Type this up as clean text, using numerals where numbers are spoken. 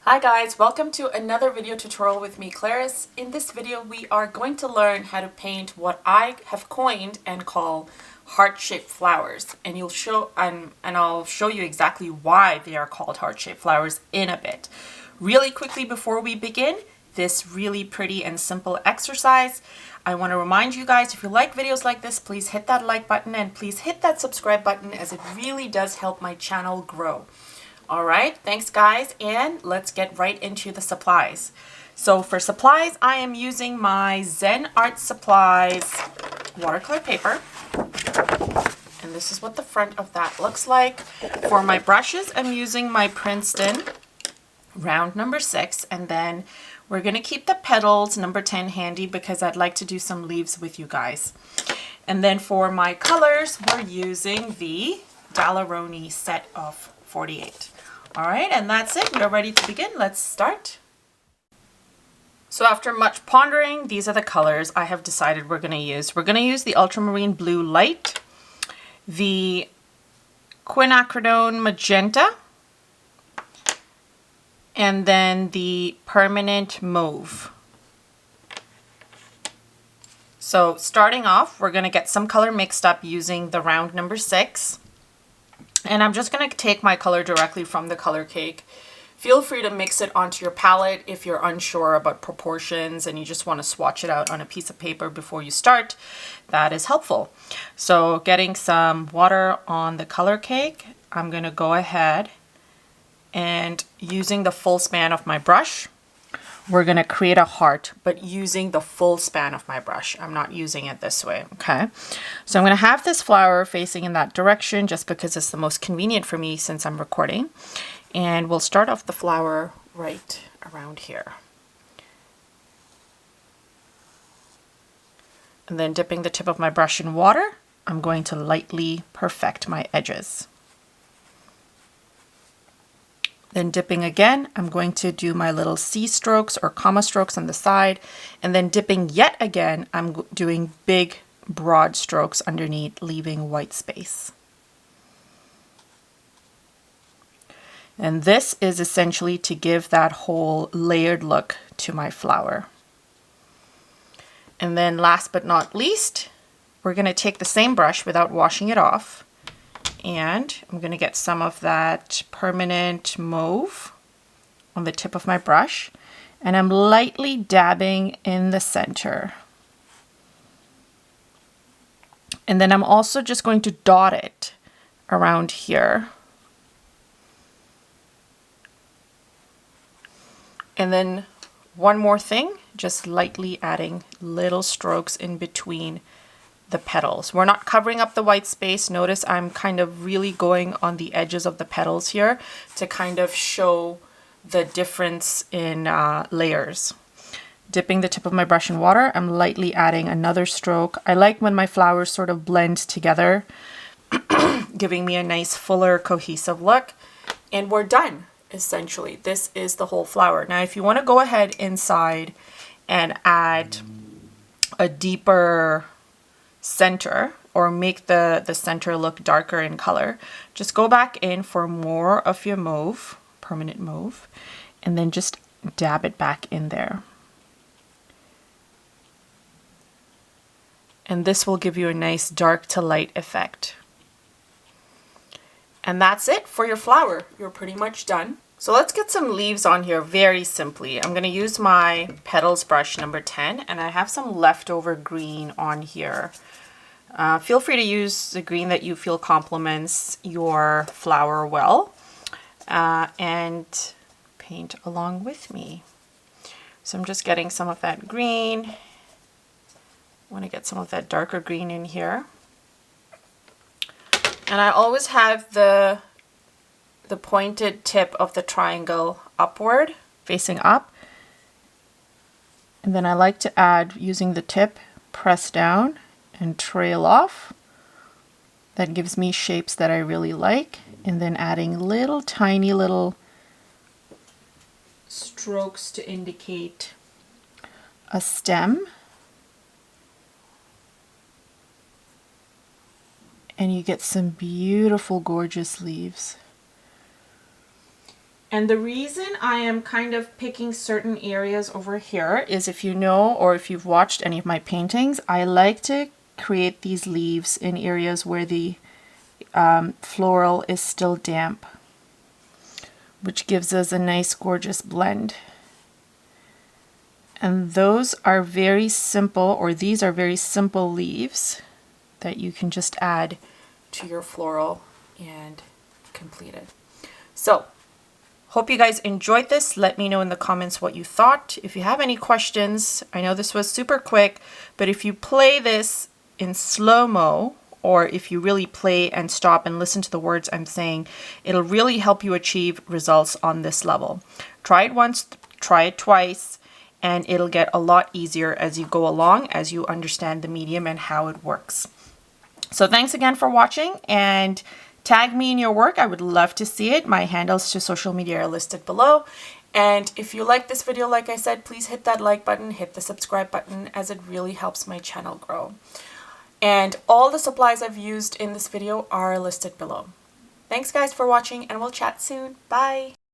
Hi guys, welcome to another video tutorial with me, Claris. In this video we are going to learn how to paint what I have coined and call heart-shaped flowers, and I'll show you exactly why they are called heart-shaped flowers in a bit. Really quickly before we begin this really pretty and simple exercise, I want to remind you guys, if you like videos like this, please hit that like button and please hit that subscribe button, as it really does help my channel grow. All right, thanks guys, and let's get right into the supplies. So for supplies, I am using my Zen Art Supplies watercolor paper, and this is what the front of that looks like. For my brushes, I'm using my Princeton round number 6, and then we're gonna keep the petals number 10 handy because I'd like to do some leaves with you guys. And then for my colors, we're using the Daler-Rowney set of 48. All right, and that's it. We're ready to begin. Let's start. So after much pondering, these are the colors I have decided we're going to use. We're going to use the Ultramarine Blue Light, the Quinacridone Magenta, and then the Permanent Mauve. So starting off, we're going to get some color mixed up using the round number 6. And I'm just going to take my color directly from the color cake. Feel free to mix it onto your palette if you're unsure about proportions and you just want to swatch it out on a piece of paper before you start. That is helpful. So getting some water on the color cake, I'm going to go ahead and using the full span of my brush, we're going to create a heart, but using the full span of my brush. I'm not using it this way, okay? So I'm going to have this flower facing in that direction just because it's the most convenient for me since I'm recording. And we'll start off the flower right around here. And then dipping the tip of my brush in water, I'm going to lightly perfect my edges. Then dipping again, I'm going to do my little C strokes or comma strokes on the side, and then dipping yet again, I'm doing big broad strokes underneath, leaving white space. And this is essentially to give that whole layered look to my flower. And then last but not least, we're going to take the same brush without washing it off, and I'm going to get some of that Permanent Mauve on the tip of my brush, and I'm lightly dabbing in the center. And then I'm also just going to dot it around here. And then one more thing, just lightly adding little strokes in between the petals. We're not covering up the white space. Notice I'm kind of really going on the edges of the petals here to kind of show the difference in layers. Dipping the tip of my brush in water, I'm lightly adding another stroke. I like when my flowers sort of blend together, giving me a nice fuller cohesive look. And we're done, essentially. This is the whole flower. Now if you want to go ahead inside and add a deeper center or make the center look darker in color, just go back in for more of your mauve, Permanent Mauve, and then just dab it back in there. And this will give you a nice dark to light effect. And that's it for your flower. You're pretty much done. So let's get some leaves on here very simply. I'm going to use my petals brush number 10, and I have some leftover green on here. Feel free to use the green that you feel complements your flower well, and paint along with me. So I'm just getting some of that green. I want to get some of that darker green in here. And I always have the pointed tip of the triangle upward, facing up. And then I like to add, using the tip, press down and trail off. That gives me shapes that I really like. And then adding little tiny little strokes to indicate a stem. And you get some beautiful, gorgeous leaves. And the reason I am kind of picking certain areas over here is, if you know, or if you've watched any of my paintings, I like to create these leaves in areas where the floral is still damp, which gives us a nice gorgeous blend. And those are very simple, or these are very simple leaves that you can just add to your floral and complete it. So hope you guys enjoyed this. Let me know in the comments what you thought. If you have any questions, I know this was super quick, but if you play this in slow-mo, or if you really play and stop and listen to the words I'm saying, it'll really help you achieve results on this level. Try it once, try it twice, and it'll get a lot easier as you go along, as you understand the medium and how it works. So thanks again for watching, and tag me in your work. I would love to see it. My handles to social media are listed below. And if you like this video, like I said, please hit that like button, hit the subscribe button, as it really helps my channel grow. And all the supplies I've used in this video are listed below. Thanks guys for watching, and we'll chat soon. Bye!